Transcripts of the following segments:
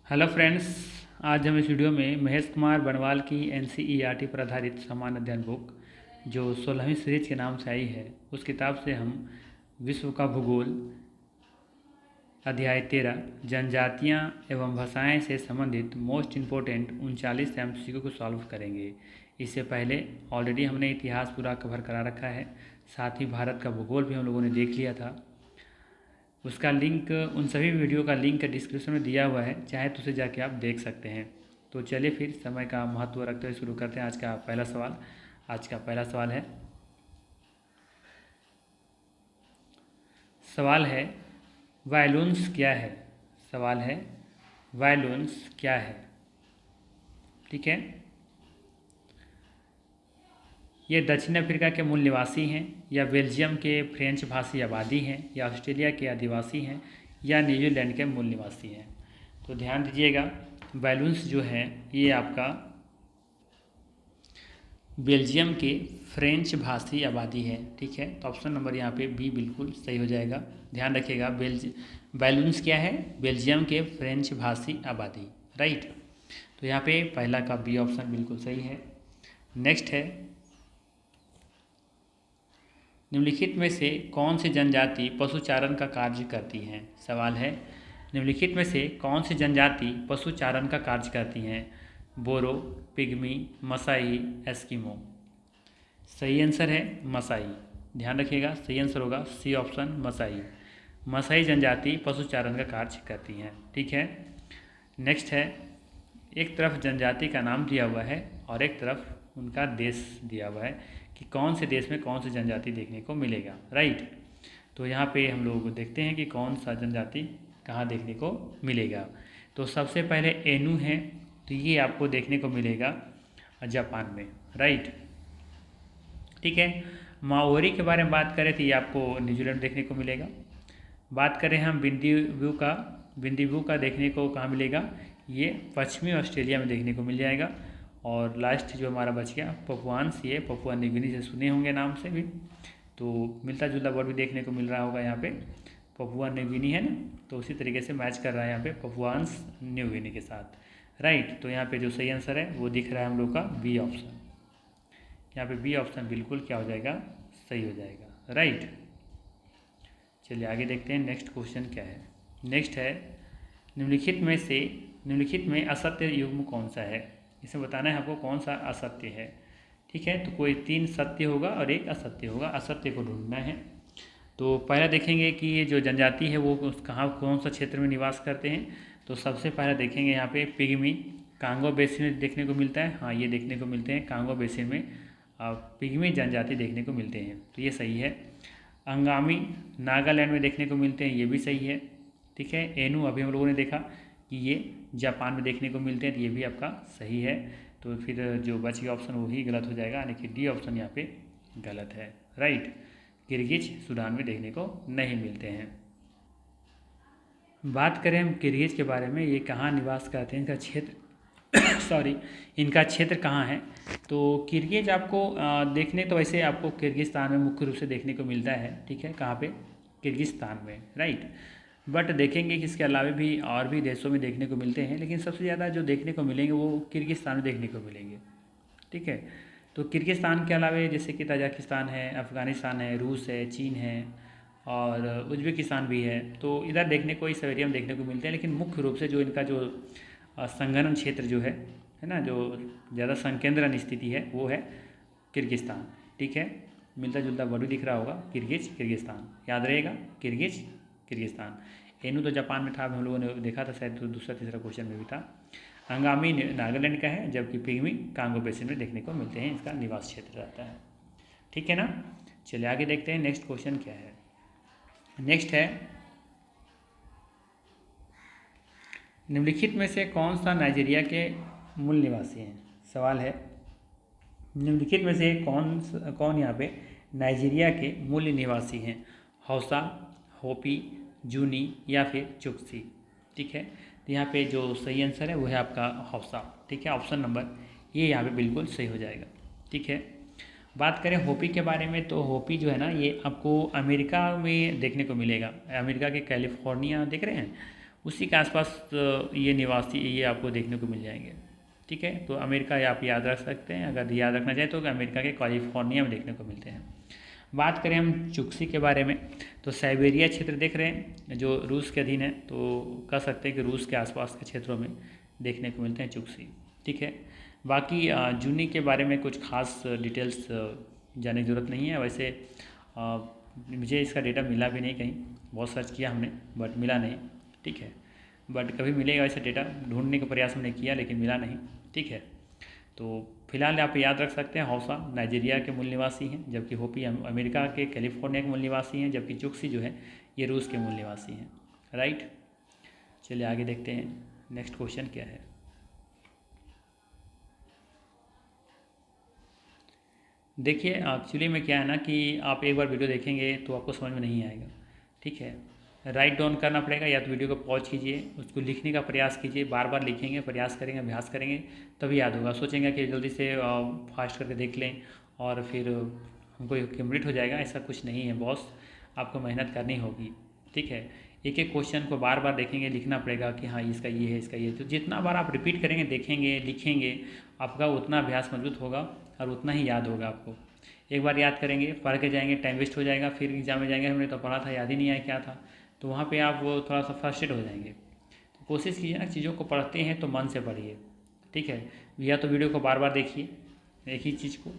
Hello friends. आज हम इस वीडियो में महेश कुमार बनवाल की एनसीईआरटी पर आधारित सामान्य अध्ययन बुक जो 16वीं सीरीज के नाम से आई है उस किताब से हम विश्व का भूगोल अध्याय 13 जनजातियां एवं भाषाएं से संबंधित मोस्ट इम्पोर्टेंट 39 एमसीक्यू को सॉल्व करेंगे। इससे पहले ऑलरेडी हमने इतिहास पूरा कवर करा रखा है, साथ ही भारत का भूगोल भी हम लोगों ने देख लिया था। उसका लिंक, उन सभी वीडियो का लिंक डिस्क्रिप्शन में दिया हुआ है, चाहे तो उसे जाके आप देख सकते हैं। तो चलिए फिर समय का महत्व रखते हुए शुरू करते हैं आज का पहला सवाल। आज का पहला सवाल है वायलुन्स क्या है। सवाल है वायलुन्स क्या है। ठीक है, ये दक्षिण अफ्रीका के मूल निवासी हैं, या बेल्जियम के फ्रेंच भाषी आबादी हैं, या ऑस्ट्रेलिया के आदिवासी हैं, या न्यूजीलैंड के मूल निवासी हैं। तो ध्यान दीजिएगा, वायलुन्स जो है ये आपका बेल्जियम के फ्रेंच भाषी आबादी है। ठीक है, तो ऑप्शन नंबर यहाँ पे बी बिल्कुल सही हो जाएगा। ध्यान रखिएगा, वायलुन्स क्या है? बेल्जियम के फ्रेंच भाषी आबादी। राइट, तो यहाँ पे पहला का बी ऑप्शन बिल्कुल सही है। नेक्स्ट है, निम्नलिखित में से कौन सी जनजाति पशुचारण का कार्य करती हैं? सवाल है, निम्नलिखित में से कौन सी जनजाति पशुचारण का कार्य करती हैं? बोरो, पिग्मी, मसाई, एस्किमो। सही आंसर है मसाई। ध्यान रखिएगा, सही आंसर होगा सी ऑप्शन मसाई। मसाई जनजाति पशुचारण का कार्य करती हैं। ठीक है, नेक्स्ट है, एक तरफ जनजाति का नाम दिया हुआ है और एक तरफ उनका देश दिया हुआ है कि कौन से देश में कौन सी जनजाति देखने को मिलेगा। राइट, तो यहाँ पे हम लोग देखते हैं कि कौन सा जनजाति कहाँ देखने को मिलेगा। तो सबसे पहले एनू है, तो ये आपको देखने को मिलेगा जापान में। राइट, ठीक है। माओरी के बारे में बात करें तो ये आपको न्यूजीलैंड देखने को मिलेगा। बात करें हम बिंदीबू का देखने को कहाँ मिलेगा? ये पश्चिमी ऑस्ट्रेलिया में देखने को मिल जाएगा। और लास्ट जो हमारा बच गया पपुआन्स, ये पपुआ न्यू गिनी से सुने होंगे नाम से भी, तो मिलता जुलता वर्ड भी देखने को मिल रहा होगा यहाँ पे। पपुआ न्यू गिनी है ना, तो उसी तरीके से मैच कर रहा है यहाँ पे पपुआन्स न्यू गिनी के साथ। राइट, तो यहाँ पे जो सही आंसर है वो दिख रहा है हम लोग का बी ऑप्शन। यहाँ पे बी ऑप्शन बिल्कुल क्या हो जाएगा? सही हो जाएगा। राइट, चलिए आगे देखते हैं नेक्स्ट क्वेश्चन क्या है। नेक्स्ट है, निम्नलिखित में असत्य युग्म कौन सा है? इसे बताना है आपको कौन सा असत्य है। ठीक है, तो कोई 3 सत्य होगा और एक असत्य होगा, असत्य को ढूंढना है। तो पहला देखेंगे कि ये जो जनजाति है वो कहाँ कौन सा क्षेत्र में निवास करते हैं। तो सबसे पहला देखेंगे यहाँ पे पिग्मी, कांगो बेसिन में देखने को मिलता है। हाँ, ये देखने को मिलते हैं कांगो बेसिन में पिग्मी जनजाति देखने को मिलते हैं, तो ये सही है। अंगामी नागालैंड में देखने को मिलते हैं, ये भी सही है। ठीक है, एनू अभी हम लोगों ने देखा कि ये जापान में देखने को मिलते हैं, तो ये भी आपका सही है। तो फिर जो बच गया ऑप्शन वही गलत हो जाएगा, यानी कि डी ऑप्शन यहाँ पे गलत है। राइट, किर्गिज सूडान में देखने को नहीं मिलते हैं। बात करें हम किर्गिज के बारे में, ये कहाँ निवास करते हैं, इनका क्षेत्र इनका क्षेत्र कहाँ है? तो किर्गिज आपको देखने तो वैसे आपको किर्गिस्तान में मुख्य रूप से देखने को मिलता है। ठीक है, कहाँ पे? किर्गिस्तान में। राइट, बट देखेंगे कि इसके अलावा भी और भी देशों में देखने को मिलते हैं, लेकिन सबसे ज़्यादा जो देखने को मिलेंगे वो किर्गिस्तान में देखने को मिलेंगे। ठीक है, तो किर्गिस्तान के अलावा जैसे कि तजाकिस्तान है, अफ़गानिस्तान है, रूस है, चीन है और उज्बेकिस्तान भी है, तो इधर देखने को इस एरिया में देखने को मिलते हैं। लेकिन मुख्य रूप से जो इनका जो संघनन क्षेत्र जो है ना, जो ज़्यादा संकेंद्रण स्थिति है वो है किर्गिस्तान। ठीक है, मिलता जुलता वर्ड भी दिख रहा होगा, किर्गिस्तान याद रहेगा, किर्गिस्तान। एनू तो जापान में था, हम लोगों ने देखा था शायद, तो दूसरा तीसरा क्वेश्चन में भी था। अंगामी नागालैंड का है, जबकि पिग्मी कांगो बेसिन में देखने को मिलते हैं, इसका निवास क्षेत्र रहता है। ठीक है ना, चलिए आगे देखते हैं नेक्स्ट क्वेश्चन क्या है। नेक्स्ट है, निम्नलिखित में से कौन सा नाइजीरिया के मूल निवासी हैं? सवाल है, निम्नलिखित में से कौन यहाँ पे नाइजीरिया के मूल निवासी हैं? हौसा, होपी, जूनी या फिर चुक्सी। ठीक है, तो यहाँ पे जो सही आंसर है वो है आपका हौसा। ठीक है, ऑप्शन नंबर ये यहाँ पे बिल्कुल सही हो जाएगा। ठीक है, बात करें होपी के बारे में, तो होपी जो है ना ये आपको अमेरिका में देखने को मिलेगा। अमेरिका के कैलिफोर्निया देख रहे हैं, उसी के आसपास ये निवासी ये आपको देखने को मिल जाएंगे। ठीक है, तो अमेरिका ये आप याद रख सकते हैं, अगर याद रखना चाहें तो अमेरिका के कैलिफोर्निया में देखने को मिलते हैं। बात करें हम चुक्सी के बारे में, तो साइबेरिया क्षेत्र देख रहे हैं जो रूस के अधीन है, तो कह सकते हैं कि रूस के आसपास के क्षेत्रों में देखने को मिलते हैं चुक्सी। ठीक है, बाकी जूनी के बारे में कुछ खास डिटेल्स जानने की ज़रूरत नहीं है। वैसे मुझे इसका डेटा मिला भी नहीं कहीं, बहुत सर्च किया हमने बट मिला नहीं। ठीक है, बट कभी मिलेगा ऐसा डेटा, ढूंढने का प्रयास हमने किया लेकिन मिला नहीं। ठीक है, तो फिलहाल आप याद रख सकते हैं हौसा नाइजीरिया के मूल निवासी हैं, जबकि होपी अमेरिका के कैलिफोर्निया के मूल निवासी हैं, जबकि चुक्सी जो है ये रूस के मूल निवासी हैं। राइट, चलिए आगे देखते हैं नेक्स्ट क्वेश्चन क्या है। देखिए एक्चुअली में क्या है ना कि आप एक बार वीडियो देखेंगे तो आपको समझ में नहीं आएगा। ठीक है, राइट डाउन करना पड़ेगा, या तो वीडियो को पॉज कीजिए, उसको लिखने का प्रयास कीजिए, बार बार लिखेंगे, प्रयास करेंगे, अभ्यास करेंगे, तभी याद होगा। सोचेंगे कि जल्दी से फास्ट करके देख लें और फिर हमको कंप्लीट हो जाएगा, ऐसा कुछ नहीं है बॉस, आपको मेहनत करनी होगी। ठीक है, एक एक क्वेश्चन को बार बार देखेंगे, लिखना पड़ेगा कि हाँ इसका ये है, इसका ये है। तो जितना बार आप रिपीट करेंगे, देखेंगे, लिखेंगे, आपका उतना अभ्यास मजबूत होगा और उतना ही याद होगा आपको। एक बार याद करेंगे, पढ़ के जाएंगे, टाइम वेस्ट हो जाएगा, फिर एग्जाम में जाएंगे हमने तो पढ़ा था, याद ही नहीं आया क्या था, तो वहाँ पे आप वो थोड़ा सा फ्रस्ट्रेट हो जाएंगे। तो कोशिश कीजिए ना, चीज़ों को पढ़ते हैं तो मन से पढ़िए। ठीक है, या तो वीडियो को बार बार देखिए एक ही चीज़ को,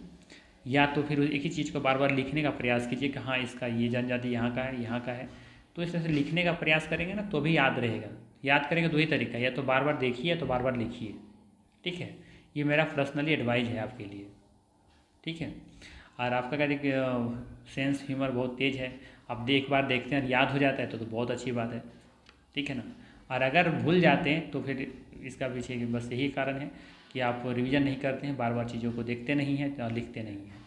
या तो फिर एक ही चीज़ को बार बार लिखने का प्रयास कीजिए कि हाँ इसका ये जनजाति यहाँ का है, यहाँ का है। तो इस तरह से लिखने का प्रयास करेंगे ना तो भी याद रहेगा। याद करेंगे दो ही तरीका, या तो बार बार देखिए या तो बार बार लिखिए। ठीक है, ये मेरा पर्सनली एडवाइस है आपके लिए। ठीक है, और आपका क्या देखिए सेंस ह्यूमर बहुत तेज़ है, आप एक बार देखते हैं याद हो जाता है तो बहुत अच्छी बात है। ठीक है ना, और अगर भूल जाते हैं तो फिर इसका पीछे बस यही कारण है कि आप रिवीजन नहीं करते हैं, बार बार चीज़ों को देखते नहीं हैं और लिखते नहीं हैं।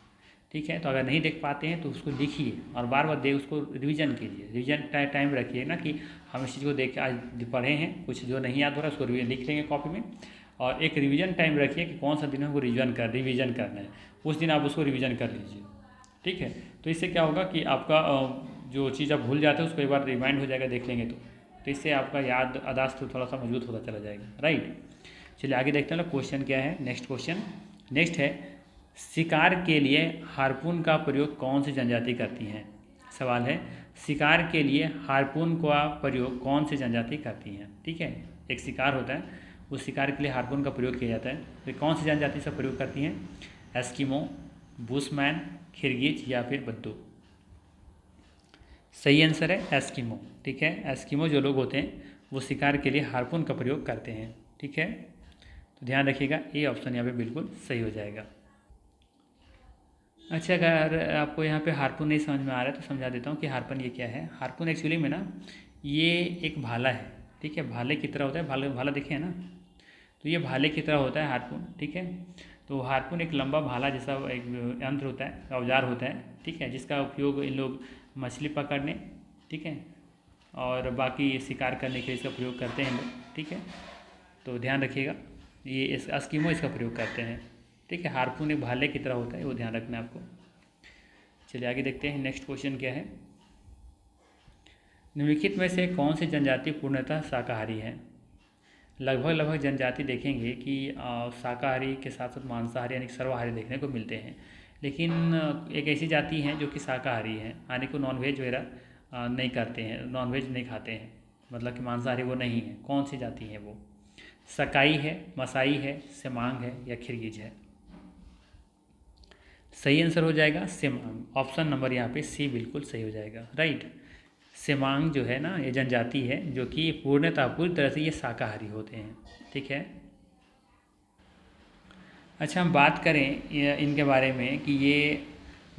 ठीक है, तो अगर नहीं देख पाते हैं तो उसको लिखिए और बार बार उसको रिवीजन कीजिए, रिवीजन टाइम रखिए ना कि हम इस चीज़ को देख आज पढ़े हैं, कुछ जो नहीं याद हो रहा है उसको लिख लेंगे कॉपी में, और एक रिवीजन टाइम रखिए कि कौन सा दिन हमको रिवीजन करना है, उस दिन आप उसको रिवीजन कर लीजिए। ठीक है, तो इससे क्या होगा कि आपका जो चीज़ आप भूल जाते हैं उसको एक बार रिमाइंड हो जाएगा देख लेंगे तो इससे आपका याद अदाश्त तो थोड़ा सा मजबूत होता चला जाएगा। राइट, चलिए आगे देखते हैं क्वेश्चन क्या है। नेक्स्ट क्वेश्चन नेक्स्ट है, शिकार के लिए हार्पून का प्रयोग कौन सी जनजाति करती हैं। सवाल है, शिकार के लिए हार्पून का प्रयोग कौन सी जनजाति करती हैं। ठीक है, एक शिकार होता है, उस शिकार के लिए हार्पून का प्रयोग किया जाता है, तो कौन सी जनजाति से प्रयोग करती हैं। एस्किमो, बुशमैन, खिरगिज या फिर बद्दू। सही आंसर है एस्किमो। ठीक है, एस्किमो जो लोग होते हैं वो शिकार के लिए हार्पून का प्रयोग करते हैं। ठीक है, तो ध्यान रखिएगा, ये ऑप्शन यहाँ पे बिल्कुल सही हो जाएगा। अच्छा, अगर आपको यहाँ पे हार्पून नहीं समझ में आ रहा है तो समझा देता हूँ कि हार्पून ये क्या है। हार्पून एक्चुअली में ना ये एक भाला है। ठीक है, भाले की तरह होता है, भाला देखे है ना, तो ये भाले की तरह होता है हार्पून। ठीक है, तो हार्पून एक लंबा भाला जैसा एक यंत्र होता है, औजार होता है। ठीक है, जिसका उपयोग इन लोग मछली पकड़ने, ठीक है, और बाकी शिकार करने के लिए इसका प्रयोग करते हैं लोग। ठीक है, तो ध्यान रखिएगा, ये एस्किमो इसका प्रयोग करते हैं। ठीक है, हार्पून एक भाले की तरह होता है, वो ध्यान रखना है आपको। चलिए आगे देखते हैं नेक्स्ट क्वेश्चन क्या है। निम्नलिखित में से कौन सी जनजाति पूर्णतः शाकाहारी है। लगभग जनजाति देखेंगे कि शाकाहारी के साथ साथ मांसाहारी यानी सर्वाहारी देखने को मिलते हैं, लेकिन एक ऐसी जाति है जो कि शाकाहारी है, यानी कि नॉनवेज वगैरह नहीं करते हैं, नॉनवेज नहीं खाते हैं, मतलब कि मांसाहारी वो नहीं है। कौन सी जाति है वो। सकाई है, मसाई है, सेमांग है या खिरगिज है। सही आंसर हो जाएगा सेमांग। ऑप्शन नंबर यहाँ पे सी बिल्कुल सही हो जाएगा। राइट, सेमांग जो है ना ये जनजाति है जो कि पूर्णतः पूरी तरह से ये शाकाहारी होते हैं। ठीक है, अच्छा हम बात करें इनके बारे में कि ये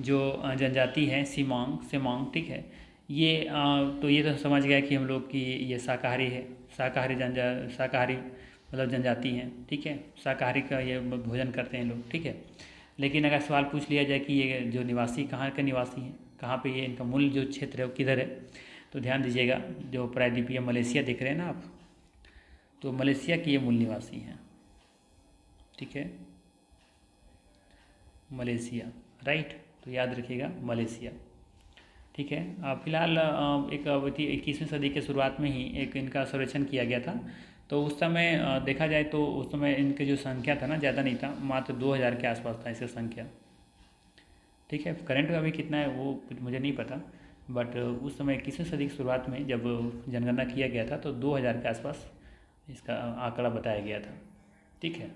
जो जनजाति है सेमांग, ठीक है, ये तो ये तो समझ गया कि हम लोग कि ये शाकाहारी है, शाकाहारी मतलब जनजाति हैं। ठीक है, शाकाहारी का ये भोजन करते हैं लोग। ठीक है, लेकिन अगर सवाल पूछ लिया जाए कि ये जो निवासी कहाँ के निवासी हैं, कहाँ पे ये इनका मूल जो क्षेत्र है वो किधर है, तो ध्यान दीजिएगा, जो प्रायद्वीपीय मलेशिया दिख रहे हैं ना आप, तो मलेशिया के ये मूल निवासी हैं। ठीक है, मलेशिया। राइट, तो याद रखिएगा मलेशिया। ठीक है। फिलहाल एक 21वीं सदी के शुरुआत में ही एक इनका सर्वेक्षण किया गया था। तो उस समय देखा जाए तो उस समय इनके जो संख्या था ना, ज़्यादा नहीं था, मात्र 2000 के आसपास था इसका संख्या। ठीक है, करंट में अभी कितना है वो कुछ मुझे नहीं पता, बट उस समय 21वीं सदी की शुरुआत में जब जनगणना किया गया था तो 2000 के आसपास इसका आंकड़ा बताया गया था। ठीक है,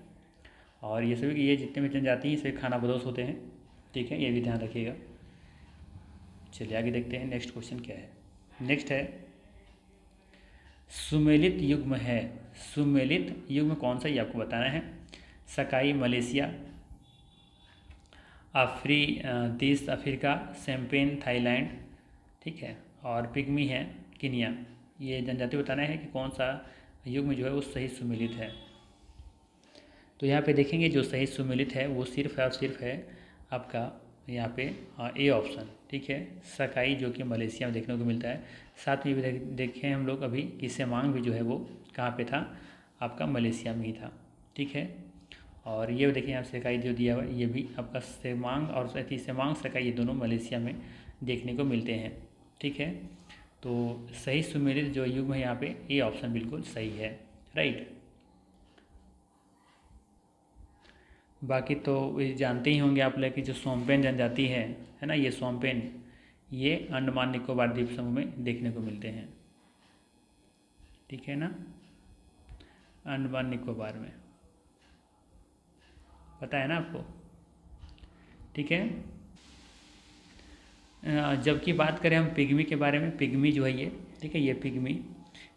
और ये सभी ये जितने भी जनजाति हैं सभी खानाबदोश होते हैं। ठीक है, ये भी ध्यान रखिएगा। चलिए आगे देखते हैं नेक्स्ट क्वेश्चन क्या है। नेक्स्ट है सुमेलित युग्म है। सुमेलित युग्म कौन सा, ये आपको बताना है। सकाई मलेशिया, देश अफ्रीका, शैम्पेन थाईलैंड, ठीक है, और पिग्मी है किनिया। ये जनजाति बताना है कि कौन सा युग्म जो है वो सही सुमेलित है। तो यहाँ पे देखेंगे जो सही सुमेलित है वो सिर्फ और सिर्फ है आपका यहाँ पे ए ऑप्शन। ठीक है, सकाई जो कि मलेशिया में देखने को मिलता है। साथ में भी देखें हम लोग अभी कि सेमांग भी जो है वो कहाँ पे था, आपका मलेशिया में ही था। ठीक है, और ये देखिए यहाँ सकाई जो दिया हुआ है ये भी आपका सेमांग और सेमांग सकाई ये दोनों मलेशिया में देखने को मिलते हैं। ठीक है, तो सही सुमेलित जो युग्म है यहाँ पे ए ऑप्शन बिल्कुल सही है। राइट, बाकी तो ये जानते ही होंगे आप लोग कि जो सोम्पेन जनजाति है ना, ये सोम्पेन ये अंडमान निकोबार द्वीप समूह में देखने को मिलते हैं। ठीक है ना, अंडमान निकोबार में, पता है ना आपको। ठीक है, जबकि बात करें हम पिग्मी के बारे में, पिग्मी जो है ये, ठीक है, ये पिग्मी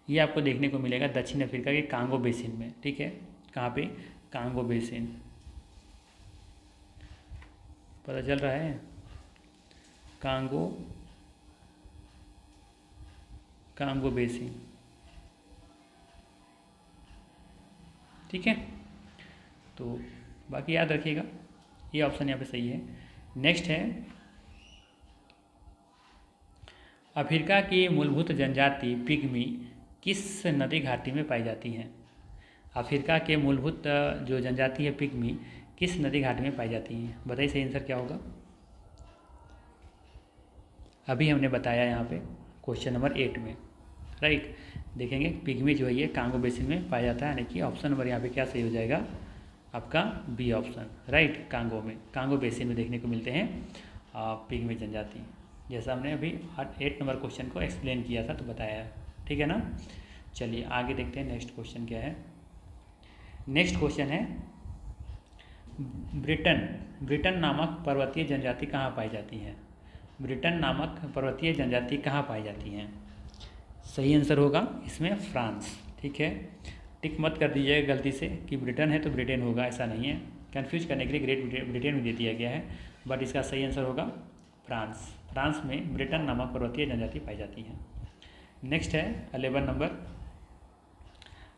ये आपको देखने को मिलेगा दक्षिण अफ्रीका के कांगो बेसिन में। ठीक है, कहाँ पे, कांगो बेसिन, पता चल रहा है, कांगो बेसिन। ठीक है, तो बाकी याद रखिएगा ये ऑप्शन यहाँ पे सही है। नेक्स्ट है अफ्रीका की मूलभूत जनजाति पिग्मी किस नदी घाटी में पाई जाती हैं। अफ्रीका के मूलभूत जो जनजाति है पिग्मी किस नदी घाटी में पाई जाती हैं, बताइए सही आंसर क्या होगा। अभी हमने बताया यहाँ पे क्वेश्चन नंबर 8 में। राइट, देखेंगे पिग्मी जो है ये कांगो बेसिन में पाया जाता है, यानी कि ऑप्शन नंबर यहाँ पे क्या सही हो जाएगा आपका B option. Right, Congo basin में देखने को मिलते हैं पिग्मी जनजाति, जैसा हमने अभी 8 नंबर क्वेश्चन को एक्सप्लेन किया था तो बताया। ठीक है ना, चलिए आगे देखते हैं नेक्स्ट क्वेश्चन क्या है। नेक्स्ट क्वेश्चन है ब्रिटन नामक पर्वतीय जनजाति कहाँ पाई जाती है। ब्रिटन नामक पर्वतीय जनजाति कहाँ पाई जाती हैं। सही आंसर होगा इसमें फ्रांस। ठीक है, टिक मत कर दीजिएगा गलती से कि ब्रिटेन है तो ब्रिटेन होगा, ऐसा नहीं है, कंफ्यूज करने के लिए ग्रेट ब्रिटेन भी दे दिया गया है, बट इसका सही आंसर होगा फ्रांस। फ्रांस में ब्रिटन नामक पर्वतीय जनजाति पाई जाती है। नेक्स्ट है 11 नंबर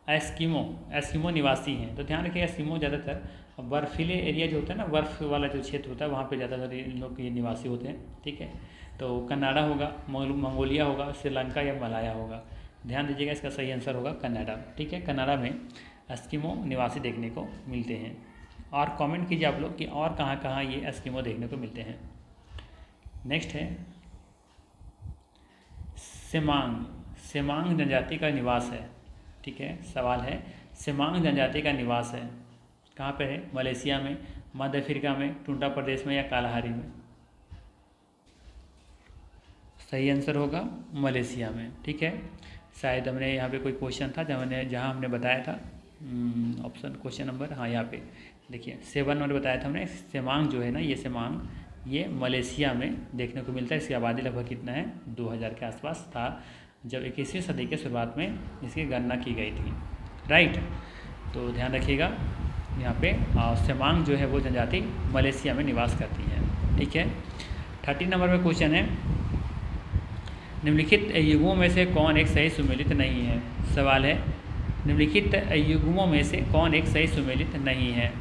एस्किमो निवासी हैं। तो ध्यान रखिए एस्किमो ज़्यादातर बर्फीले एरिया जो होता है ना, बर्फ़ वाला जो क्षेत्र होता है वहाँ पे ज़्यादातर इन लोग के निवासी होते हैं। ठीक है, तो कनाडा होगा, मंगोलिया होगा, श्रीलंका या मलाया होगा। ध्यान दीजिएगा इसका सही आंसर होगा कनाडा। ठीक है, कनाडा में एस्किमो निवासी देखने को मिलते हैं। और कमेंट कीजिए आप लोग कि और कहाँ कहाँ ये एस्किमो देखने को मिलते हैं। नेक्स्ट है सेमांग जनजाति का निवास है। ठीक है, सवाल है सेमांग जनजाति का निवास है कहाँ पे है, मलेशिया में, मध्य अफ्रीका में, टुंटा प्रदेश में या कालाहारी में। सही आंसर होगा मलेशिया में। ठीक है, शायद हमने यहाँ पे कोई क्वेश्चन था जहाँ हमने बताया था ऑप्शन क्वेश्चन नंबर, हाँ यहाँ पे देखिए 7 नंबर बताया था हमने। सेमांग जो है ना, ये सेमांग ये मलेशिया में देखने को मिलता है। इसकी आबादी लगभग कितना है, 2000 के आसपास था जब 21वीं सदी के शुरुआत में इसकी गणना की गई थी। राइट, तो ध्यान रखिएगा यहाँ पे सेमांग जो है वो जनजाति मलेशिया में निवास करती है। ठीक है, 30 नंबर में क्वेश्चन है निम्नलिखित युग्मों में से कौन एक सही सुमेलित नहीं है। सवाल है निम्नलिखित युग्मों में से कौन एक सही सुमेलित नहीं है।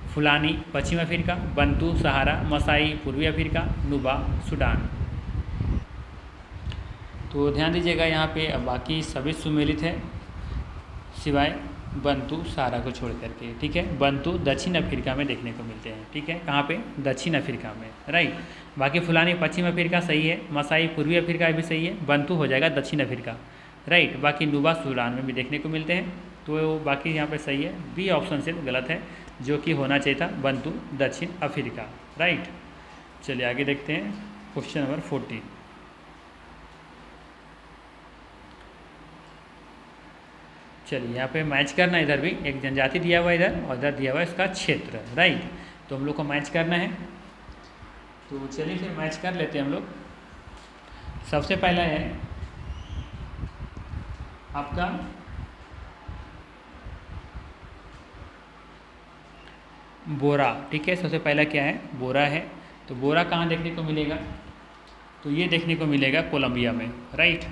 फुलानी पश्चिम अफ्रीका, बंटू सहारा, मसाई पूर्वी अफ्रीका, नुबा सूडान। तो ध्यान दीजिएगा यहाँ पे बाकी सभी सुमेलित है। सिवाय बंतु सारा को छोड़ करके, ठीक है। बंतु दक्षिण अफ्रीका में देखने को मिलते हैं, ठीक है। कहाँ पे? दक्षिण अफ्रीका में, राइट। बाकी फुलानी पश्चिम अफ्रीका सही है, मसाई पूर्वी अफ्रीका भी सही है, बंतु हो जाएगा दक्षिण अफ्रीका, राइट। बाकी नुबा सूडान में भी देखने को मिलते हैं, तो बाकी यहाँ पे सही है, बी ऑप्शन सिर्फ गलत है, जो कि होना चाहिए था बंतु दक्षिण अफ्रीका, राइट। चलिए आगे देखते हैं क्वेश्चन नंबर 14। चलिए यहाँ पे मैच करना, इधर भी एक जनजाति दिया हुआ है इधर, और इधर दिया हुआ है इसका क्षेत्र, राइट। तो हम लोग को मैच करना है, तो चलिए फिर मैच कर लेते हैं हम लोग। सबसे पहला है आपका बोरा, ठीक है। सबसे पहला क्या है? बोरा है। तो बोरा कहाँ देखने को मिलेगा? तो ये देखने को मिलेगा कोलंबिया में, राइट।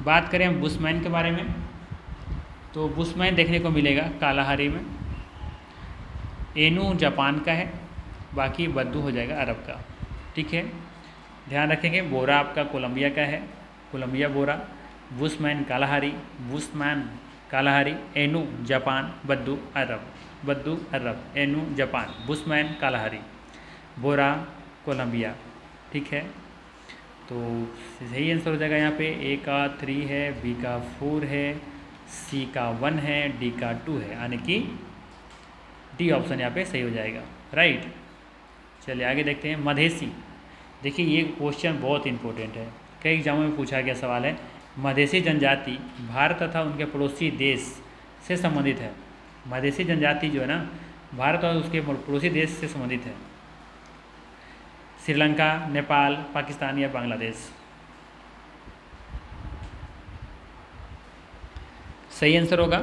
बात करें हम बुशमैन के बारे में, तो बुशमैन देखने को मिलेगा कालाहारी में। एनू जापान का है, बाकी बद्दू हो जाएगा अरब का, ठीक है। ध्यान रखेंगे, बोरा आपका कोलंबिया का है, Colombia Bora. Bushman Kalahari, Bushman Kalahari. Ainu Japan, बद्दू अरब, बद्दू अरब, Ainu Japan, Bushman Kalahari, Bora Colombia, ठीक है। तो सही आंसर हो जाएगा यहाँ पे। ए का 3 है, बी का 4 है, सी का 1 है, डी का 2 है, यानी कि डी ऑप्शन यहाँ पे सही हो जाएगा, राइट। चलिए आगे देखते हैं मधेसी। देखिए ये क्वेश्चन बहुत इंपॉर्टेंट है, कई एग्जामों में पूछा गया सवाल है। मधेसी जनजाति भारत तथा उनके पड़ोसी देश से संबंधित है। मधेसी जनजाति जो है ना, भारत और उसके पड़ोसी देश से संबंधित है। श्रीलंका, नेपाल, पाकिस्तान या बांग्लादेश। सही आंसर होगा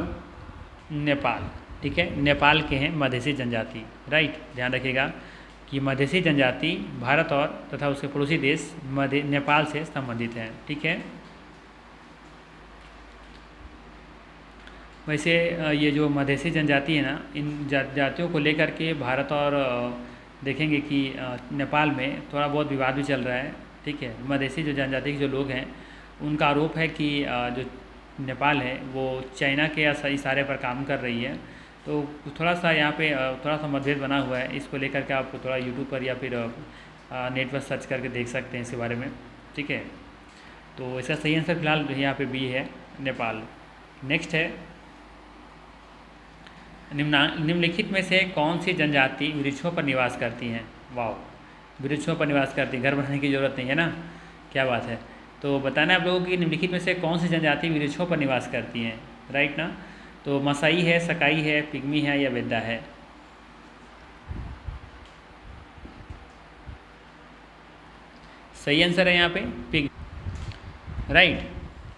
नेपाल, ठीक है। नेपाल के हैं मधेसी जनजाति, राइट। ध्यान रखिएगा कि मधेसी जनजाति भारत और तथा उसके पड़ोसी देश नेपाल से संबंधित हैं, ठीक है। वैसे ये जो मधेसी जनजाति है ना, इन जातियों को लेकर के भारत और देखेंगे कि नेपाल में थोड़ा बहुत विवाद भी चल रहा है, ठीक है। मधेसी जो जनजाति के जो लोग हैं, उनका आरोप है कि जो नेपाल है वो चाइना के इशारे पर काम कर रही है। तो थोड़ा सा यहाँ पे थोड़ा सा मतभेद बना हुआ है, इसको लेकर के आप थोड़ा यूट्यूब पर या फिर नेट पर सर्च करके देख सकते हैं इसके बारे में, ठीक है। तो इसका सही आंसर फिलहाल यहाँ पे बी है, नेपाल। नेक्स्ट है निम्नलिखित में से कौन सी जनजाति वृक्षों पर निवास करती हैं? वाह, वृक्षों पर निवास करती हैं, घर बनाने की ज़रूरत नहीं है ना, क्या बात है। तो बताना आप लोगों की निम्नलिखित में से कौन सी जनजाति वृक्षों पर निवास करती हैं, राइट ना। तो मसाई है, सकाई है, पिग्मी है या वेदा है? सही आंसर है यहाँ पे पिग, राइट।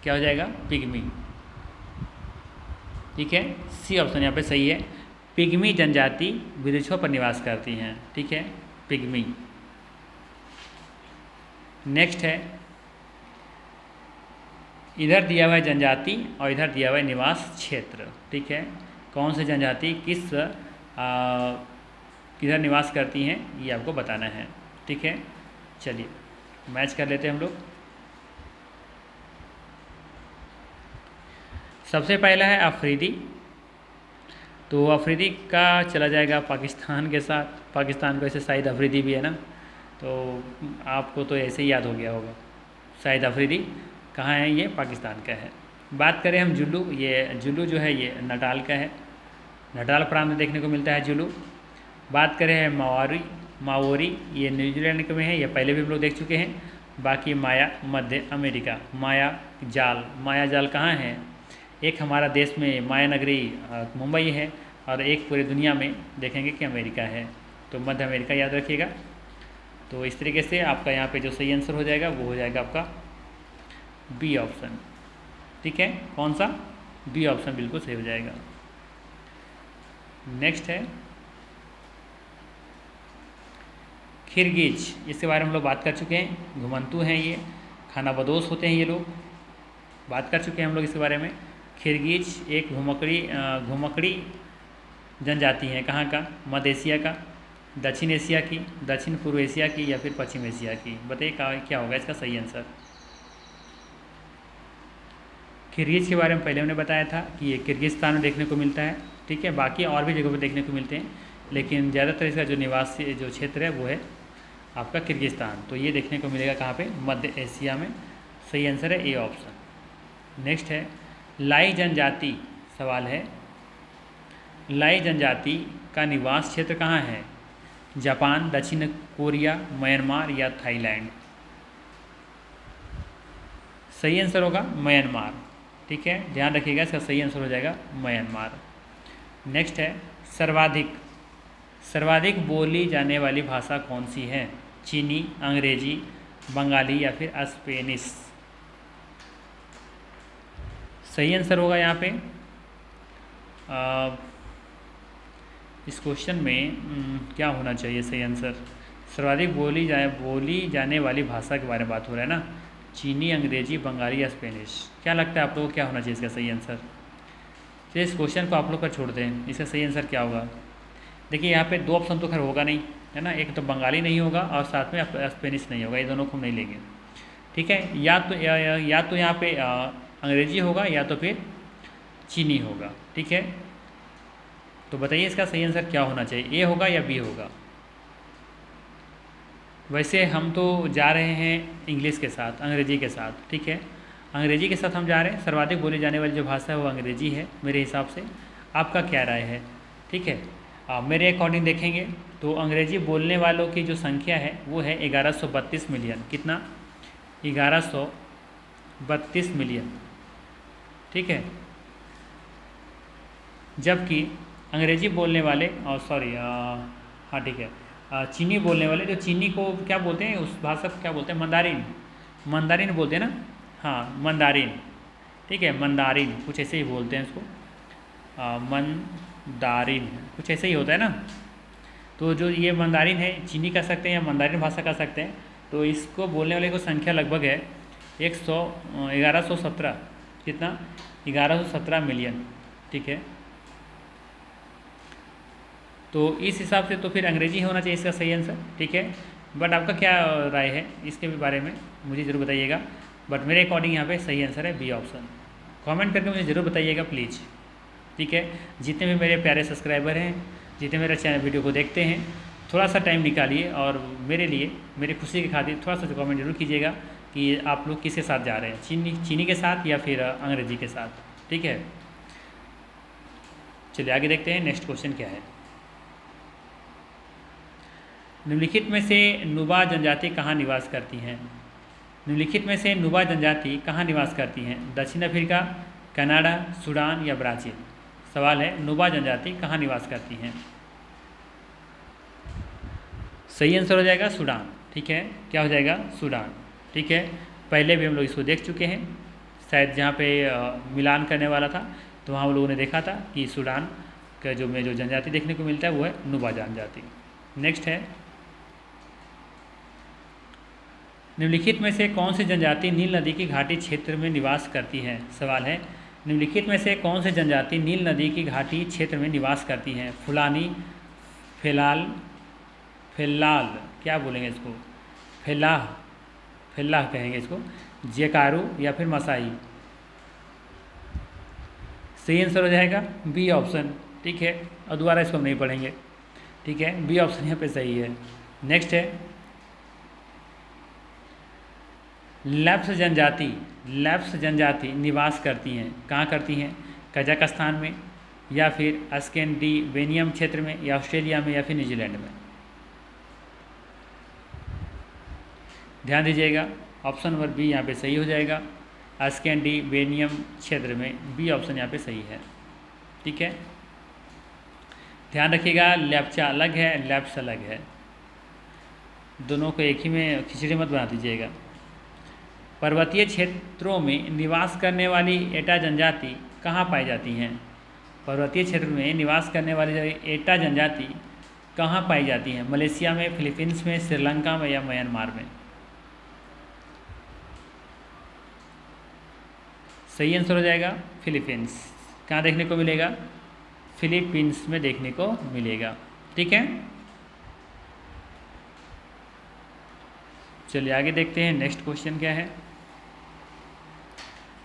क्या हो जाएगा? पिग्मी, ठीक है। सी ऑप्शन यहाँ पे सही है, पिग्मी जनजाति वृक्षों पर निवास करती हैं, ठीक है, पिग्मी। नेक्स्ट है इधर दिया हुआ है जनजाति और इधर दिया हुआ है निवास क्षेत्र, ठीक है। कौन सी जनजाति किधर निवास करती हैं ये आपको बताना है, ठीक है। चलिए मैच कर लेते हैं हम लोग। सबसे पहला है अफरीदी, तो अफरीदी का चला जाएगा पाकिस्तान के साथ। पाकिस्तान को ऐसे शाहिद अफरीदी भी है ना, तो आपको तो ऐसे ही याद हो गया होगा। शाहिद अफरीदी कहाँ है? ये पाकिस्तान का है। बात करें हम जुलू, ये जुलू जो है ये नटाल का है, नटाल प्रांत में देखने को मिलता है जुलू। बात करें माओरी, ये न्यूजीलैंड में है, ये पहले भी हम लोग देख चुके हैं। बाकी माया मध्य अमेरिका, माया जाल कहाँ है? एक हमारा देश में माया नगरी मुंबई है, और एक पूरी दुनिया में देखेंगे कि अमेरिका है, तो मध्य अमेरिका याद रखिएगा। तो इस तरीके से आपका यहाँ पे जो सही आंसर हो जाएगा वो हो जाएगा आपका बी ऑप्शन, ठीक है। कौन सा? बी ऑप्शन बिल्कुल सही हो जाएगा। नेक्स्ट है खिरगिज, इसके बारे में हम लोग बात कर चुके हैं। घुमंतू हैं ये, खानाबदोश होते हैं ये लोग, बात कर चुके हैं हम लोग इसके बारे में। खिरगिज एक घुमकड़ी जनजाति है, कहाँ का? मध्य एशिया का, दक्षिण एशिया की, दक्षिण पूर्व एशिया की या फिर पश्चिम एशिया की? बताइए क्या होगा इसका सही आंसर। किर्गिज़ के बारे में पहले हमने बताया था कि ये किर्गिस्तान में देखने को मिलता है, ठीक है। बाकी और भी जगहों पर देखने को मिलते हैं, लेकिन ज़्यादातर इसका जो निवासी जो क्षेत्र है वो है आपका किर्गिस्तान। तो ये देखने को मिलेगा कहाँ पे? मध्य एशिया में। सही आंसर है ए ऑप्शन। नेक्स्ट है लाई जनजाति। सवाल है लाई जनजाति का निवास क्षेत्र कहाँ है? जापान, दक्षिण कोरिया, म्यांमार या थाईलैंड? सही आंसर होगा म्यांमार, ठीक है। ध्यान रखिएगा, इसका सही आंसर हो जाएगा म्यांमार। नेक्स्ट है सर्वाधिक बोली जाने वाली भाषा कौन सी है? चीनी, अंग्रेजी, बंगाली या फिर स्पेनिश? सही आंसर होगा यहाँ पे इस क्वेश्चन में क्या होना चाहिए सही आंसर? सर्वाधिक बोली जाने वाली भाषा के बारे में बात हो रहा है ना, चीनी, अंग्रेजी, बंगाली या स्पेनिश। क्या लगता है आप लोगों को क्या होना चाहिए इसका सही आंसर? तो इस क्वेश्चन को आप लोग पर छोड़ दें, इसका सही आंसर क्या होगा? देखिए यहाँ पे 2 ऑप्शन तो खैर होगा नहीं, है ना। एक तो बंगाली नहीं होगा और साथ में स्पेनिश नहीं होगा, ये दोनों को हम नहीं लेंगे, ठीक है। या तो यहाँ पे अंग्रेजी होगा या तो फिर चीनी होगा, ठीक है। तो बताइए इसका सही आंसर क्या होना चाहिए, ए होगा या बी होगा? वैसे हम तो जा रहे हैं इंग्लिश के साथ, अंग्रेजी के साथ, ठीक है। अंग्रेजी के साथ हम जा रहे हैं। सर्वाधिक बोली जाने वाली जो भाषा है वो अंग्रेजी है मेरे हिसाब से। आपका क्या राय है? ठीक है, मेरे अकॉर्डिंग देखेंगे तो अंग्रेजी बोलने वालों की जो संख्या है वो है 1132 मिलियन। कितना? 1132 मिलियन, ठीक है। जबकि अंग्रेजी बोलने वाले हाँ ठीक है, चीनी बोलने वाले, जो चीनी को क्या बोलते हैं, उस भाषा को क्या बोलते हैं? मंदारिन बोलते हैं ना। हाँ मंदारिन, ठीक है, मंदारिन कुछ ऐसे ही बोलते हैं इसको, मंदारिन कुछ ऐसे ही होता है ना। तो जो ये मंदारिन है, चीनी कह सकते हैं या मंदारिन भाषा कह सकते हैं। तो इसको बोलने वाले को संख्या लगभग है 1117। कितना? 1117 मिलियन, ठीक है। तो इस हिसाब से तो फिर अंग्रेजी होना चाहिए इसका सही आंसर, ठीक है। बट आपका क्या राय है इसके भी बारे में मुझे ज़रूर बताइएगा। बट मेरे अकॉर्डिंग यहाँ पे सही आंसर है बी ऑप्शन। कमेंट करके मुझे ज़रूर बताइएगा प्लीज़, ठीक है। जितने भी मेरे प्यारे सब्सक्राइबर हैं, जितने मेरे चैनल वीडियो को देखते हैं, थोड़ा सा टाइम निकालिए और मेरे लिए, मेरी खुशी की खातिर थोड़ा सा कमेंट जरूर कीजिएगा कि आप लोग किसके साथ जा रहे हैं, चीनी के साथ या फिर अंग्रेजी के साथ, ठीक है। चलिए आगे देखते हैं नेक्स्ट क्वेश्चन क्या है। निम्नलिखित में से नुबा जनजाति कहाँ निवास करती हैं? निम्नलिखित में से नुबा जनजाति कहाँ निवास करती हैं? दक्षिण अफ्रीका, कनाडा, सूडान या ब्राज़ील? सवाल है नुबा जनजाति कहाँ निवास करती हैं? सही आंसर हो जाएगा सूडान, ठीक है। क्या हो जाएगा? सूडान, ठीक है। पहले भी हम लोग इसको देख चुके हैं, शायद जहाँ पे मिलान करने वाला था तो वहाँ हम लोगों ने देखा था कि सूडान का जो जनजाति देखने को मिलता है वो है नुबा जनजाति। नेक्स्ट है निम्नलिखित में से कौन सी जनजाति नील नदी की घाटी क्षेत्र में निवास करती है? सवाल है निम्नलिखित में से कौन सी जनजाति नील नदी की घाटी क्षेत्र में निवास करती हैं? फुलानी, फेलाल क्या बोलेंगे इसको? फेलाह कहेंगे इसको, जेकारू या फिर मसाई? सही आंसर हो जाएगा बी ऑप्शन, ठीक है। और दोबारा इसको हम नहीं पढ़ेंगे, ठीक है। बी ऑप्शन यहाँ पे सही है। नेक्स्ट है लैप्स जनजाति निवास करती हैं, कहाँ करती हैं? कजाकिस्तान में या फिर स्कैंडिनेवियन क्षेत्र में या ऑस्ट्रेलिया में या फिर न्यूजीलैंड में? ध्यान दीजिएगा, ऑप्शन नंबर बी यहाँ पे सही हो जाएगा, स्कैंडिनेवियन क्षेत्र में। बी ऑप्शन यहाँ पे सही है, ठीक है। ध्यान रखिएगा, लैप्चा अलग है, लैप्स अलग है, दोनों को एक ही में खिचड़ी मत बना दीजिएगा। पर्वतीय क्षेत्रों में निवास करने वाली एटा जनजाति कहाँ पाई जाती हैं? पर्वतीय क्षेत्र में निवास करने वाली एटा जनजाति कहाँ पाई जाती हैं? मलेशिया में, फिलीपींस में, श्रीलंका में या म्यांमार में? सही आंसर हो जाएगा फिलीपींस। कहाँ देखने को मिलेगा? फिलीपींस में देखने को मिलेगा, ठीक है। चलिए आगे देखते हैं नेक्स्ट क्वेश्चन क्या है।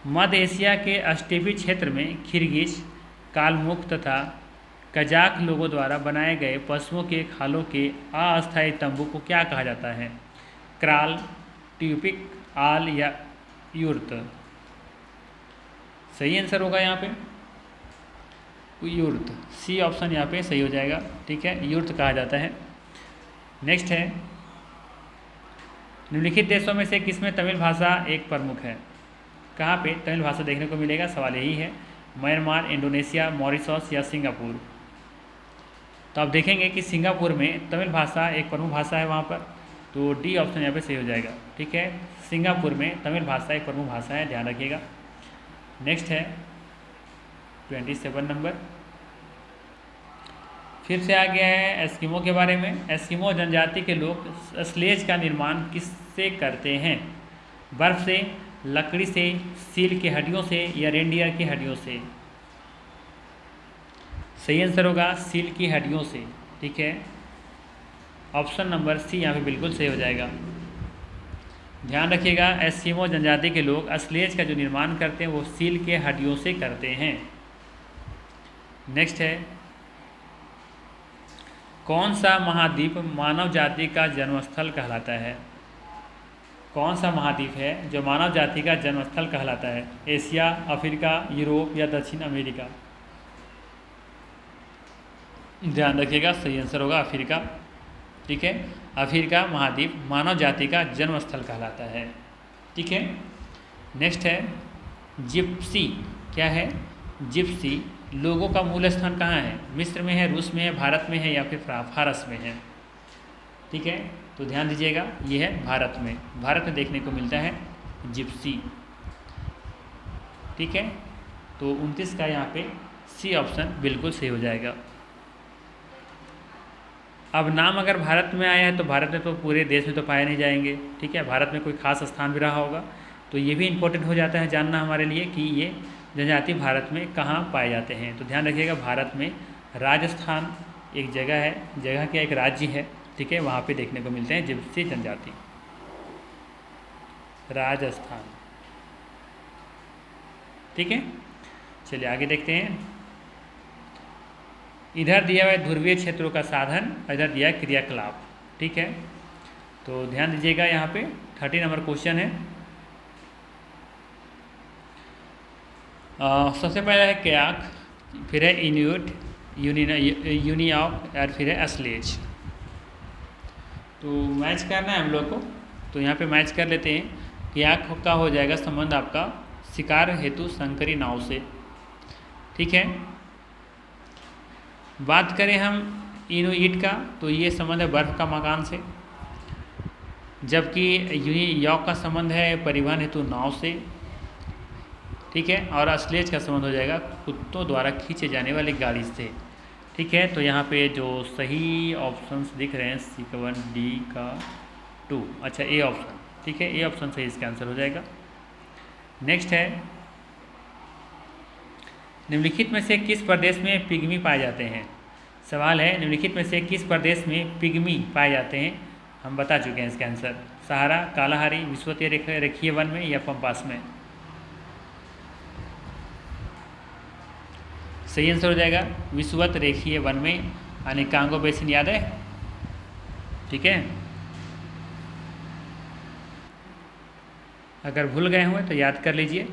मध्य एशिया के स्टेपी क्षेत्र में किर्गिज, कालमुख तथा कजाक लोगों द्वारा बनाए गए पशुओं के खालों के अस्थायी तंबू को क्या कहा जाता है? क्राल, ट्यूपिक, आल या यूर्त? सही आंसर होगा यहाँ पे यूर्त। सी ऑप्शन यहाँ पे सही हो जाएगा। ठीक है, यूर्त कहा जाता है। नेक्स्ट है, निम्नलिखित देशों में से किसमें तमिल भाषा एक प्रमुख है? कहाँ पे तमिल भाषा देखने को मिलेगा? सवाल यही है। म्यांमार, इंडोनेशिया, मॉरिशस या सिंगापुर? तो आप देखेंगे कि सिंगापुर में तमिल भाषा एक प्रमुख भाषा है वहाँ पर, तो डी ऑप्शन यहाँ पे सही हो जाएगा। ठीक है, सिंगापुर में तमिल भाषा एक प्रमुख भाषा है, ध्यान रखिएगा। नेक्स्ट है 27 नंबर, फिर से आ गया है एस्किमो के बारे में। एस्किमो जनजाति के लोग स्लेज का निर्माण किससे करते हैं? बर्फ से, लकड़ी से, सील की हड्डियों से या रेंडियर की हड्डियों से? सही आंसर होगा सील की हड्डियों से। ठीक है, ऑप्शन नंबर सी यहाँ पे बिल्कुल सही हो जाएगा। ध्यान रखिएगा, एस्किमो जनजाति के लोग स्लेज का जो निर्माण करते हैं वो सील के हड्डियों से करते हैं। नेक्स्ट है, कौन सा महाद्वीप मानव जाति का जन्मस्थल कहलाता है? कौन सा महाद्वीप है जो मानव जाति का जन्मस्थल कहलाता है? एशिया, अफ्रीका, यूरोप या दक्षिण अमेरिका? ध्यान रखिएगा, सही आंसर होगा अफ्रीका। ठीक है, अफ्रीका महाद्वीप मानव जाति का जन्मस्थल कहलाता है। ठीक है, नेक्स्ट है जिप्सी। क्या है? जिप्सी लोगों का मूल स्थान कहाँ है? मिस्र में है, रूस में है, भारत में है या फिर फारस में है? ठीक है, तो ध्यान दीजिएगा, ये है भारत में। भारत में देखने को मिलता है जिप्सी। ठीक है, तो 29 का यहाँ पे सी ऑप्शन बिल्कुल सही हो जाएगा। अब नाम अगर भारत में आया है तो भारत में तो पूरे देश में तो पाए नहीं जाएंगे। ठीक है, भारत में कोई खास स्थान भी रहा होगा, तो ये भी इम्पोर्टेंट हो जाता है जानना हमारे लिए कि ये जनजाति भारत में कहाँ पाए जाते हैं। तो ध्यान रखिएगा, भारत में राजस्थान एक जगह है, जगह क्या एक राज्य है। ठीक है, वहाँ पे देखने को मिलते हैं जिप्सी जनजाति, राजस्थान। ठीक है, चलिए आगे देखते हैं। इधर दिया हुआ है ध्रुवीय क्षेत्रों का साधन, इधर दिया है क्रियाकलाप। ठीक है, तो ध्यान दीजिएगा, यहाँ पे 30 नंबर क्वेश्चन है। सबसे पहला है कयाक, फिर है इन्यूट, यूनियॉक और फिर है स्लेज। तो मैच करना है हम लोग को, तो यहाँ पे मैच कर लेते हैं। कयाक का हो जाएगा संबंध आपका शिकार हेतु संकरी नाव से। ठीक है, बात करें हम इनुइट का, तो ये संबंध है बर्फ का मकान से, जबकि यूनियॉक का संबंध है परिवहन हेतु नाव से। ठीक है, और स्लेज का संबंध हो जाएगा कुत्तों द्वारा खींचे जाने वाली गाड़ी से। ठीक है, तो यहाँ पे जो सही ऑप्शंस दिख रहे हैं C1 D का 2, अच्छा ए ऑप्शन। ठीक है, ए ऑप्शन सही इसका आंसर हो जाएगा। नेक्स्ट है, निम्नलिखित में से किस प्रदेश में पिग्मी पाए जाते हैं? सवाल है, निम्नलिखित में से किस प्रदेश में पिग्मी पाए जाते हैं? हम बता चुके हैं इसका आंसर, सहारा, कालाहारी, विषुवतीय रेखीय वन में या पम्पास में? सही आंसर हो जाएगा विषुवत रेखीय वन में, यानी कांगो बेसिन। याद है? ठीक है, अगर भूल गए हुए तो याद कर लीजिए।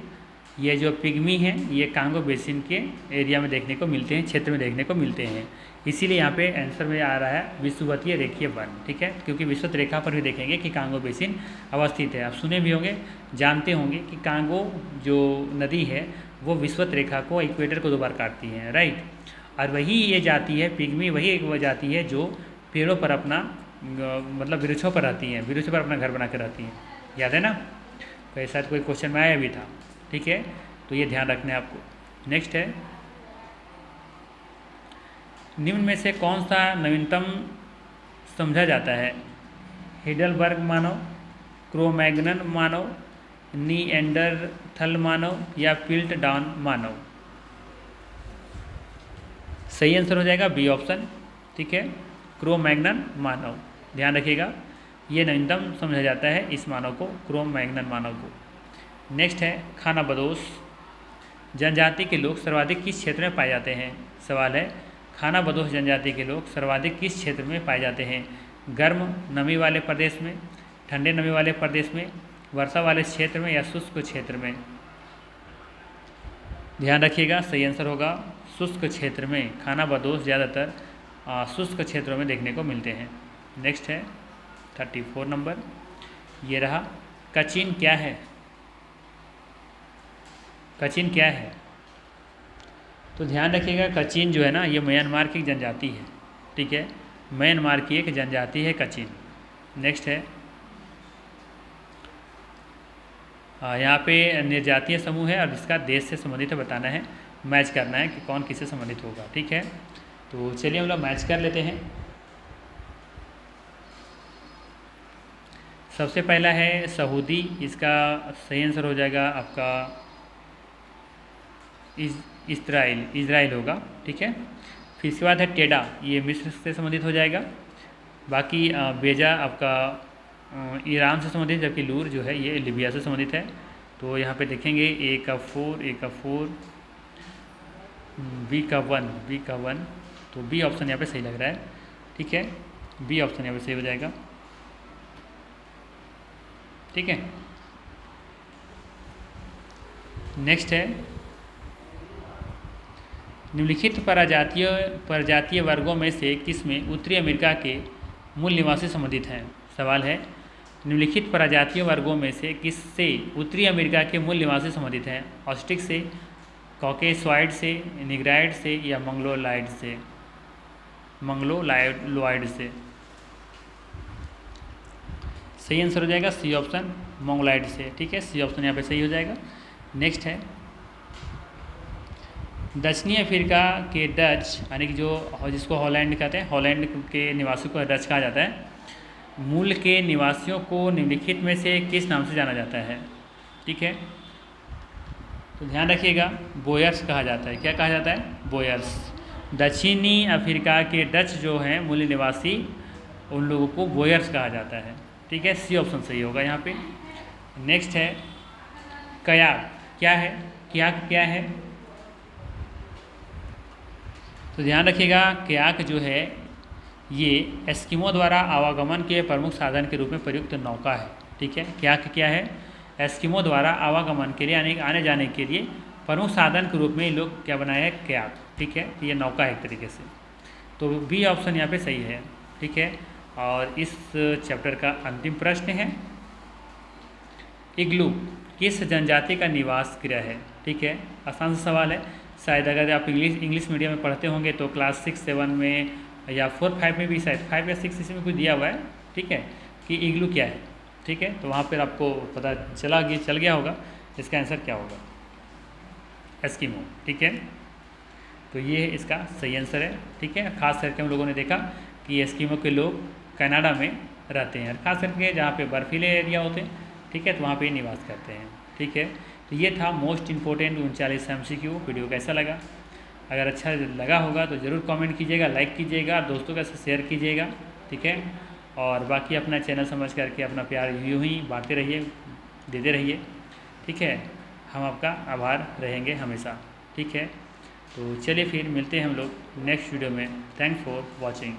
ये जो पिग्मी हैं ये कांगो बेसिन के एरिया में देखने को मिलते हैं, क्षेत्र में देखने को मिलते हैं, इसीलिए यहाँ पे आंसर में आ रहा है विषुवतीय रेखीय वन। ठीक है, क्योंकि विषुवत रेखा पर भी देखेंगे कि कांगो बेसिन अवस्थित है। आप सुने भी होंगे, जानते होंगे कि कांगो जो नदी है वो विषुवत रेखा को, इक्वेटर को 2 बार काटती है, राइट। और वही ये जाती है पिग्मी, वही एक वो जाती है जो पेड़ों पर अपना मतलब वृक्षों पर रहती हैं, वृक्षों पर अपना घर बना कर रहती हैं। याद है ना? तो ऐसा कोई क्वेश्चन में आया भी था। ठीक है, तो ये ध्यान रखना है आपको। नेक्स्ट है, निम्न में से कौन सा नवीनतम समझा जाता है? हिडलबर्ग मानव, क्रो-मैग्नन मानव, निएंडरथल मानव या पिल्टडाउन मानव? सही आंसर हो जाएगा बी ऑप्शन। ठीक है, क्रो-मैग्नन मानव। ध्यान रखिएगा, ये नवीनतम समझा जाता है इस मानव को, क्रो-मैग्नन मानव को। नेक्स्ट है खाना बदोश जनजाति के लोग सर्वाधिक किस क्षेत्र में पाए जाते हैं। सवाल है खाना बदोश जनजाति के लोग सर्वाधिक किस क्षेत्र में पाए जाते हैं। गर्म नमी वाले प्रदेश में, ठंडे नमी वाले प्रदेश में, वर्षा वाले क्षेत्र में या शुष्क क्षेत्र में। ध्यान रखिएगा सही आंसर होगा शुष्क क्षेत्र में। खाना बदोश ज़्यादातर शुष्क क्षेत्रों में देखने को मिलते हैं। नेक्स्ट है 34 नंबर, ये रहा। कचिन क्या है। कचिन क्या है। तो ध्यान रखिएगा कचिन जो है ना ये म्यांमार की एक जनजाति है। ठीक है, म्यांमार की एक जनजाति है कचिन। नेक्स्ट है यहाँ पे निर्जातीय समूह है और इसका देश से संबंधित बताना है, मैच करना है कि कौन किससे संबंधित होगा। ठीक है, तो चलिए हम लोग मैच कर लेते हैं। सबसे पहला है सऊदी, इसका सही आंसर हो जाएगा आपका इजराइल होगा। ठीक है, फिर इसके बाद है टेडा, ये मिस्र से संबंधित हो जाएगा। बाकी बेजा आपका ईरान से संबंधित, जबकि लूर जो है ये लीबिया से संबंधित है। तो यहाँ पे देखेंगे ए का 4 बी का 1, तो बी ऑप्शन यहाँ पे सही लग रहा है। ठीक है, बी ऑप्शन यहाँ पे सही हो जाएगा। ठीक है, नेक्स्ट है निम्नलिखित प्रजातीय वर्गों में से किसमें उत्तरी अमेरिका के मूल निवासी संबंधित हैं। सवाल है निम्नलिखित प्रजातीय वर्गों में से किससे उत्तरी अमेरिका के मूल निवासी संबंधित हैं। ऑस्ट्रिक से, कॉकेसॉइड से, निग्राइड से या मंगलोलॉइड से। सही आंसर हो जाएगा सी ऑप्शन मंगोलॉइड से। ठीक है, सी ऑप्शन यहाँ पे सही हो जाएगा। नेक्स्ट है दक्षिणी अफ्रीका के डच, यानी कि जो जिसको हॉलैंड कहते हैं, हॉलैंड के निवासियों को डच कहा जाता है, मूल के निवासियों को निम्नलिखित में से किस नाम से जाना जाता है। ठीक है, तो ध्यान रखिएगा बोयर्स कहा जाता है। क्या कहा जाता है, बोयर्स। दक्षिणी अफ्रीका के डच जो हैं मूल निवासी, उन लोगों को बोयर्स कहा जाता है। ठीक है, सी ऑप्शन सही होगा यहाँ पे। नेक्स्ट है कयाक, क्या है, कयाक क्या है। तो ध्यान रखिएगा कयाक जो है ये एस्किमो द्वारा आवागमन के प्रमुख साधन के रूप में प्रयुक्त नौका है। ठीक है, कयाक क्या है, एस्किमो द्वारा आवागमन के लिए आने जाने के लिए प्रमुख साधन के रूप में ये लोग क्या बनाए हैं, कयाक। ठीक है, ये नौका है एक तरीके से। तो बी ऑप्शन यहाँ पे सही है। ठीक है, और इस चैप्टर का अंतिम प्रश्न है इग्लू किस जनजाति का निवास गृह है। ठीक है, आसान सा सवाल है। शायद अगर आप इंग्लिश मीडियम में पढ़ते होंगे तो क्लास 6, 7 में या 4, 5 में भी, शायद 5 या 6 इसमें कुछ दिया हुआ है। ठीक है, कि इग्लू क्या है। ठीक है, तो वहाँ पर आपको पता चल गया होगा इसका आंसर क्या होगा, एस्किमो। ठीक है, तो ये इसका सही आंसर है। ठीक है, खास करके हम लोगों ने देखा कि एस्किमो के लोग कनाडा में रहते हैं, खास करके जहाँ पे बर्फीले एरिया होते हैं। ठीक है, तो वहाँ पे निवास करते हैं। ठीक है, तो ये था मोस्ट इम्पोर्टेंट 39 MCQ। वीडियो कैसा लगा, अगर अच्छा लगा होगा तो ज़रूर कमेंट कीजिएगा, लाइक कीजिएगा, दोस्तों के साथ शेयर कीजिएगा। ठीक है, और बाकी अपना चैनल समझ करके अपना प्यार यूँ ही बांटते रहिए, देते रहिए। ठीक है, हम आपका आभार रहेंगे हमेशा। ठीक है, तो चलिए फिर मिलते हैं हम लोग नेक्स्ट वीडियो में। Thanks for watching.